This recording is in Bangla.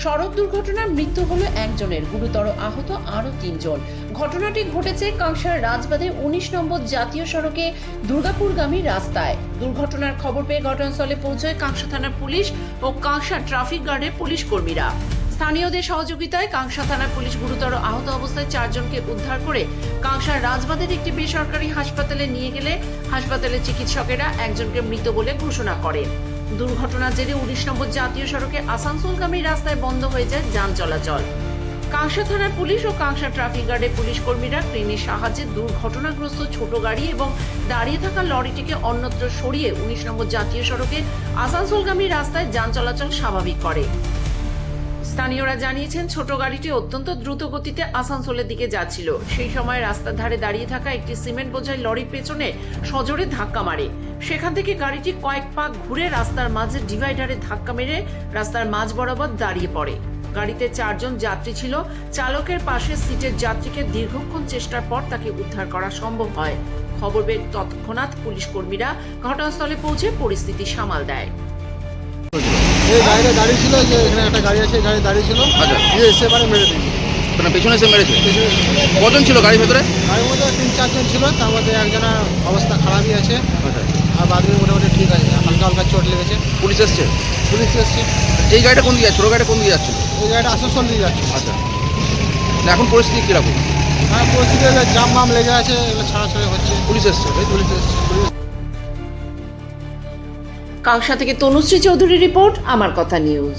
সড়ক দুর্ঘটনার মৃত্যু হলো একজনের, গুরুতর আহত আরও ৩ জন। ঘটনাটি ঘটেছে কাংসার রাজবাঁধে ১৯ নম্বর জাতীয় সড়কে দুর্গাপুরগামী রাস্তায়। দুর্ঘটনার খবর পেয়ে ঘটনাস্থলে পৌঁছয় কাংসা থানার পুলিশ ও কাংসা ট্রাফিক গার্ডের পুলিশ কর্মীরা। স্থানীয়দের সহযোগিতায় কাংসা থানার পুলিশ গুরুতর আহত অবস্থায় ৪ জনকে উদ্ধার করে কাংসার রাজবাঁধের একটি বেসরকারি হাসপাতালে নিয়ে গেলে হাসপাতালের চিকিৎসকেরা একজনকে মৃত বলে ঘোষণা করেন। দুর্ঘটনার জেরে ১৯ নম্বর জাতীয় সড়কে আসানসোলগামী রাস্তায় বন্ধ হয়ে যায় যান চলাচল। কাংসা থানার পুলিশ ও কাংসা ট্রাফিক গার্ডের পুলিশ কর্মীরা ক্রেনের সাহায্যে দুর্ঘটনাগ্রস্ত ছোট গাড়ি এবং দাঁড়িয়ে থাকা লরিটিকে অন্যত্র সরিয়ে ১৯ নম্বর জাতীয় সড়কে আসানসোলগামী রাস্তায় যান চলাচল স্বাভাবিক করে। স্থানীয়রা জানিয়েছেন, ছোট গাড়িটি অত্যন্ত দ্রুত গতিতে আসানসোলের দিকে যাচ্ছিল। সেই সময় রাস্তার ধারে দাঁড়িয়ে থাকা একটি সিমেন্ট বোঝাই লরির পেছনে সজোরে ধাক্কা মারে। সেখান থেকে গাড়িটি কয়েক পাক ঘুরে রাস্তার মাঝে ডিভাইডারে ধাক্কা মেরে রাস্তার মাঝ বরাবর দাঁড়িয়ে পড়ে। গাড়িতে ৪ জন যাত্রী ছিল। চালকের পাশে সিটের যাত্রীকে দীর্ঘক্ষণ চেষ্টার পর তাকে উদ্ধার করা সম্ভব হয়। খবর পেয়ে তৎক্ষণাৎ পুলিশ কর্মীরা ঘটনাস্থলে পৌঁছে পরিস্থিতি সামাল দেয়। এই গাড়িটা দাঁড়িয়ে ছিল, যে এখানে একটা গাড়ি আছে, গাড়ি দাঁড়িয়ে ছিল। আচ্ছা, এসে মানে মেরে দিল। মানে পেছনে এসে মেরেছে? কজন ছিল গাড়ির ভেতরে? গাড়ির মধ্যে ৩-৪ জন ছিল, তার মধ্যে একজনের অবস্থা খারাপই আছে, আচ্ছা, আর বাদ বাকি মোটামুটি ঠিক আছে, হালকা হালকা চোট লেগেছে। পুলিশ এসছে? পুলিশ এসছে। এই গাড়িটা কোন দিকে যাচ্ছে? ছোটো গাড়িটা কোন দিকে যাচ্ছিল? এই গাড়িটা আসানসোল দিয়ে যাচ্ছে। আচ্ছা, না এখন পরিস্থিতি কীরকম? হ্যাঁ, পরিস্থিতি জাম মাম লেগে আছে, এগুলো ছাড়াছাড়ি হচ্ছে। পুলিশ এসছে? পুলিশ এসছে। কাংসা থেকে তনুশ্রী চৌধুরী রিপোর্ট, আমার কথা নিউজ।